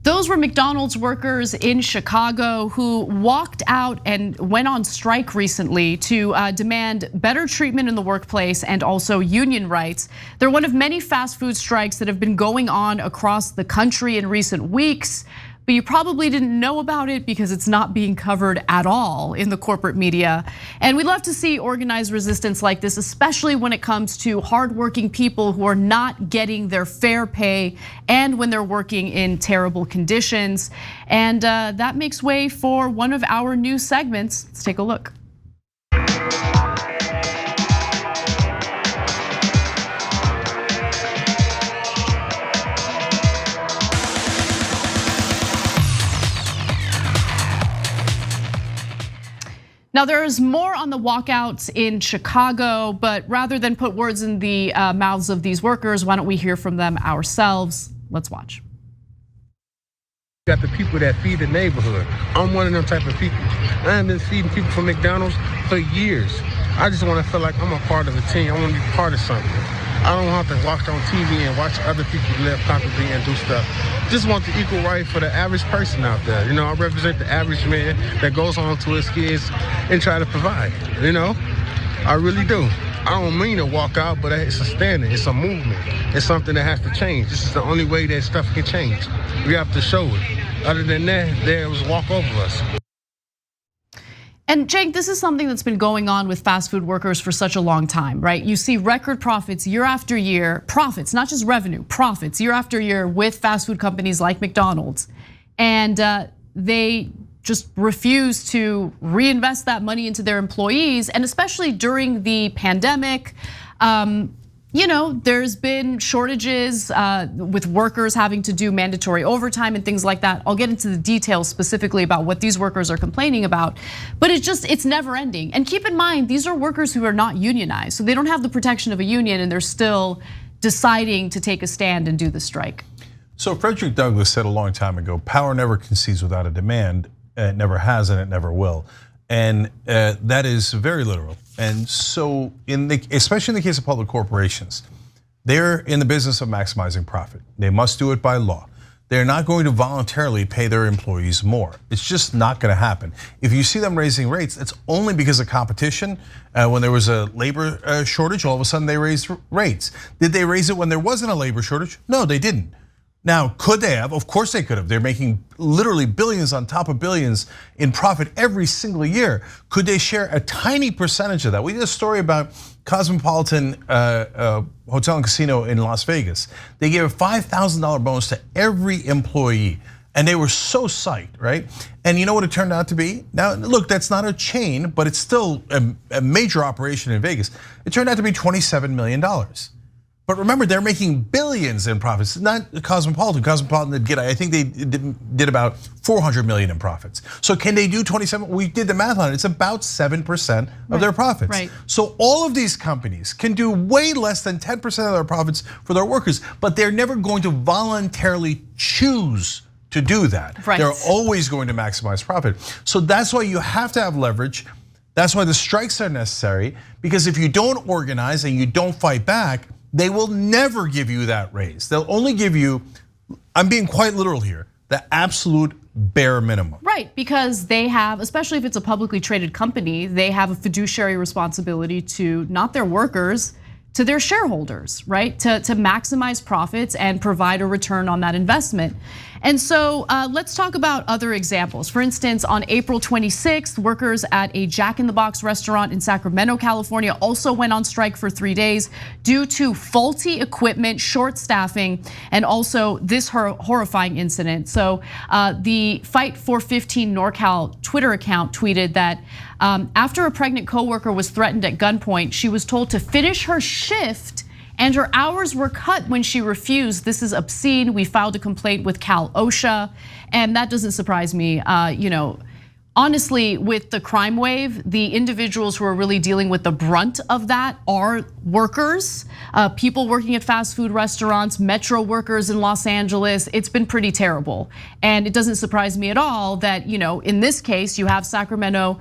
Those were McDonald's workers in Chicago who walked out and went on strike recently to demand better treatment in the workplace and also union rights. They're one of many fast food strikes that have been going on across the country in recent weeks. But you probably didn't know about it because it's not being covered at all in the corporate media. And we love to see organized resistance like this, especially when it comes to hardworking people who are not getting their fair pay and when they're working in terrible conditions. And that makes way for one of our new segments. Let's take a look. Now there's more on the walkouts in Chicago, but rather than put words in the mouths of these workers, why don't we hear from them ourselves? Let's watch. You got the people that feed the neighborhood. I'm one of them type of people. I've been feeding people from McDonald's for years. I just want to feel like I'm a part of a team. I want to be part of something. I don't have to watch on TV and watch other people live comfortably and do stuff. Just want the equal right for the average person out there. You know, I represent the average man that goes home to his kids and try to provide. You know, I really do. I don't mean to walk out, but it's a standing, it's a movement. It's something that has to change. This is the only way that stuff can change. We have to show it. Other than that, there was walk over us. And Cenk, this is something that's been going on with fast food workers for such a long time, right? You see record profits year after year, profits, not just revenue, profits year after year with fast food companies like McDonald's. And they just refuse to reinvest that money into their employees. And especially during the pandemic, you know, there's been shortages with workers having to do mandatory overtime and things like that. I'll get into the details specifically about what these workers are complaining about, but it's never ending. And keep in mind, these are workers who are not unionized, so they don't have the protection of a union and they're still deciding to take a stand and do the strike. So Frederick Douglass said a long time ago, power never concedes without a demand. It never has and it never will. And that is very literal. And so, especially in the case of public corporations, they're in the business of maximizing profit. They must do it by law. They're not going to voluntarily pay their employees more. It's just not going to happen. If you see them raising rates, it's only because of competition. When there was a labor shortage, all of a sudden they raised rates. Did they raise it when there wasn't a labor shortage? No, they didn't. Now, could they have? Of course they could have. They're making literally billions on top of billions in profit every single year. Could they share a tiny percentage of that? We did a story about Cosmopolitan Hotel and Casino in Las Vegas. They gave a $5,000 bonus to every employee. And they were so psyched, right? And you know what it turned out to be? Now, look, that's not a chain, but it's still a major operation in Vegas. It turned out to be $27 million. But remember, they're making billions in profits, not Cosmopolitan. Cosmopolitan did get, I think they did about 400 million in profits. So can they do 27? We did the math on it. It's about 7% of their profits. Right. So all of these companies can do way less than 10% of their profits for their workers, but they're never going to voluntarily choose to do that. Right. They're always going to maximize profit. So that's why you have to have leverage. That's why the strikes are necessary, because if you don't organize and you don't fight back, they will never give you that raise. They'll only give you, I'm being quite literal here, the absolute bare minimum. Right, because they have, especially if it's a publicly traded company, they have a fiduciary responsibility to not their workers, to their shareholders, right? To maximize profits and provide a return on that investment. And so let's talk about other examples. For instance, on April 26th, workers at a Jack in the Box restaurant in Sacramento, California also went on strike for 3 days due to faulty equipment, short staffing, and also this horrifying incident. So the Fight for 15 NorCal Twitter account tweeted that after a pregnant coworker was threatened at gunpoint, she was told to finish her shift and her hours were cut when she refused. This is obscene. We filed a complaint with Cal OSHA, and that doesn't surprise me. You know, Honestly, with the crime wave, the individuals who are really dealing with the brunt of that are workers, people working at fast food restaurants, metro workers in Los Angeles. It's been pretty terrible. And it doesn't surprise me at all that, in this case, you have Sacramento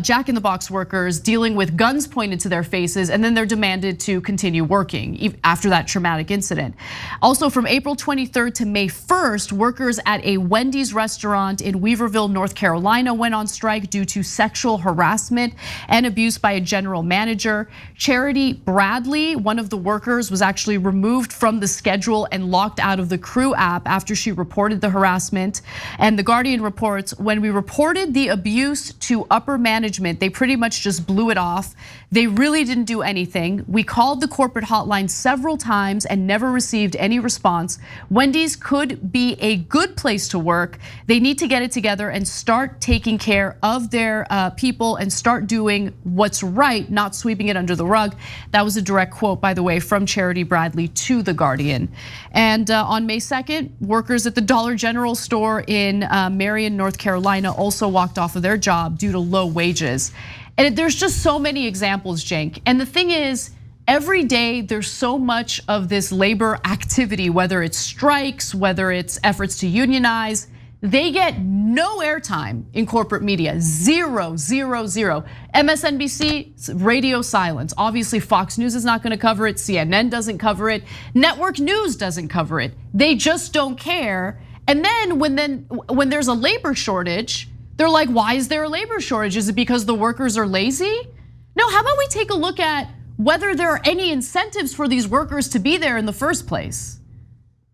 Jack in the Box workers dealing with guns pointed to their faces, and then they're demanded to continue working after that traumatic incident. Also, from April 23rd to May 1st, workers at a Wendy's restaurant in Weaverville, North Carolina went on strike due to sexual harassment and abuse by a general manager. Charity Bradley, one of the workers, was actually removed from the schedule and locked out of the Crew app after she reported the harassment. And The Guardian reports, when we reported the abuse to upper management, they pretty much just blew it off. They really didn't do anything. We called the corporate hotline several times and never received any response. Wendy's could be a good place to work. They need to get it together and start taking care of their people and start doing what's right, not sweeping it under the rug. That was a direct quote, by the way, from Charity Bradley to The Guardian. And on May 2nd, workers at the Dollar General store in Marion, North Carolina also walked off of their job due to low wages. And there's just so many examples, Cenk. And the thing is, every day there's so much of this labor activity, whether it's strikes, whether it's efforts to unionize, they get no airtime in corporate media, zero, zero, zero. MSNBC, radio silence. Obviously Fox News is not gonna cover it, CNN doesn't cover it, network news doesn't cover it. They just don't care. And then when there's a labor shortage, they're like, why is there a labor shortage? Is it because the workers are lazy? No, how about we take a look at whether there are any incentives for these workers to be there in the first place?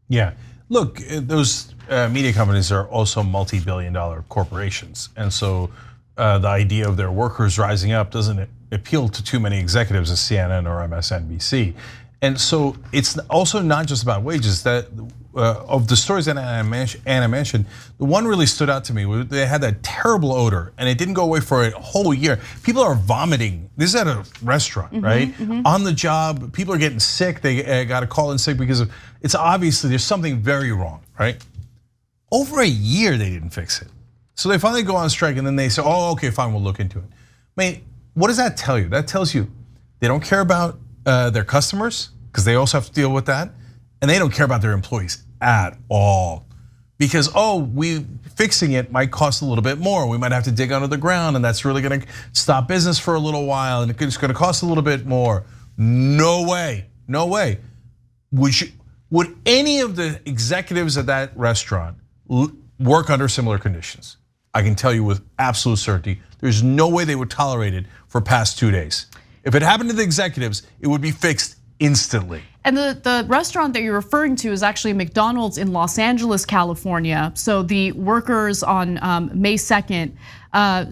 Yeah, look, those media companies are also multi-billion-dollar corporations. And so the idea of their workers rising up doesn't appeal to too many executives at CNN or MSNBC. And so it's also not just about wages. That of the stories that Anna mentioned, the one really stood out to me. They had that terrible odor, and it didn't go away for a whole year. People are vomiting. This is at a restaurant, right? On the job, people are getting sick. They got to call in sick because it's obviously there's something very wrong, right? Over a year, they didn't fix it. So they finally go on strike, and then they say, "Oh, okay, fine, we'll look into it." I mean, what does that tell you? That tells you they don't care about their customers, because they also have to deal with that, and they don't care about their employees at all. Because we fixing it might cost a little bit more. We might have to dig under the ground, and that's really gonna stop business for a little while, and it's gonna cost a little bit more. No way, no way. Would any of the executives at that restaurant work under similar conditions? I can tell you with absolute certainty, there's no way they would tolerate it for past 2 days. If it happened to the executives, it would be fixed instantly. And the restaurant that you're referring to is actually McDonald's in Los Angeles, California. So the workers on May 2nd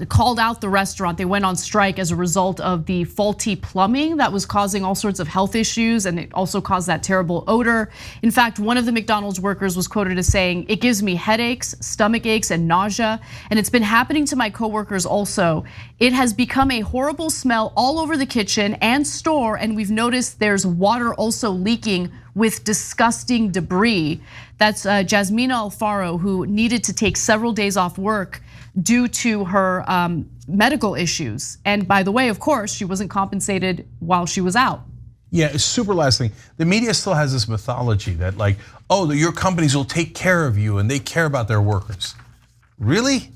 called out the restaurant. They went on strike as a result of the faulty plumbing that was causing all sorts of health issues, and it also caused that terrible odor. In fact, one of the McDonald's workers was quoted as saying, "It gives me headaches, stomach aches, and nausea, and it's been happening to my coworkers also. It has become a horrible smell all over the kitchen and store, and we've noticed there's water also leaking with disgusting debris." That's Jasmina Alfaro, who needed to take several days off work due to her medical issues. And by the way, of course, she wasn't compensated while she was out. Yeah, super last thing. The media still has this mythology that like, your companies will take care of you and they care about their workers. Really?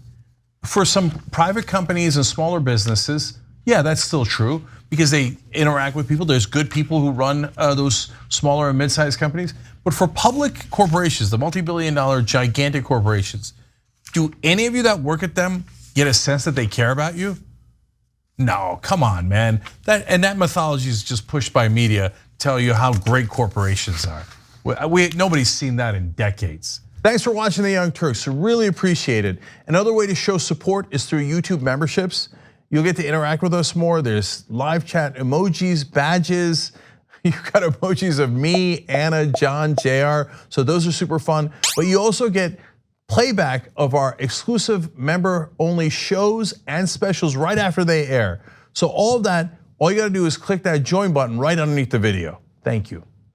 For some private companies and smaller businesses, yeah, that's still true because they interact with people. There's good people who run those smaller and mid-sized companies. But for public corporations, the multi-billion-dollar gigantic corporations, do any of you that work at them get a sense that they care about you? No, come on, man. That mythology is just pushed by media to tell you how great corporations are. Nobody's seen that in decades. Thanks for watching The Young Turks, really appreciate it. Another way to show support is through YouTube memberships. You'll get to interact with us more. There's live chat emojis, badges. You've got emojis of me, Anna, John, JR. So those are super fun. But you also get playback of our exclusive member-only shows and specials right after they air. So all of that, all you gotta do is click that join button right underneath the video. Thank you.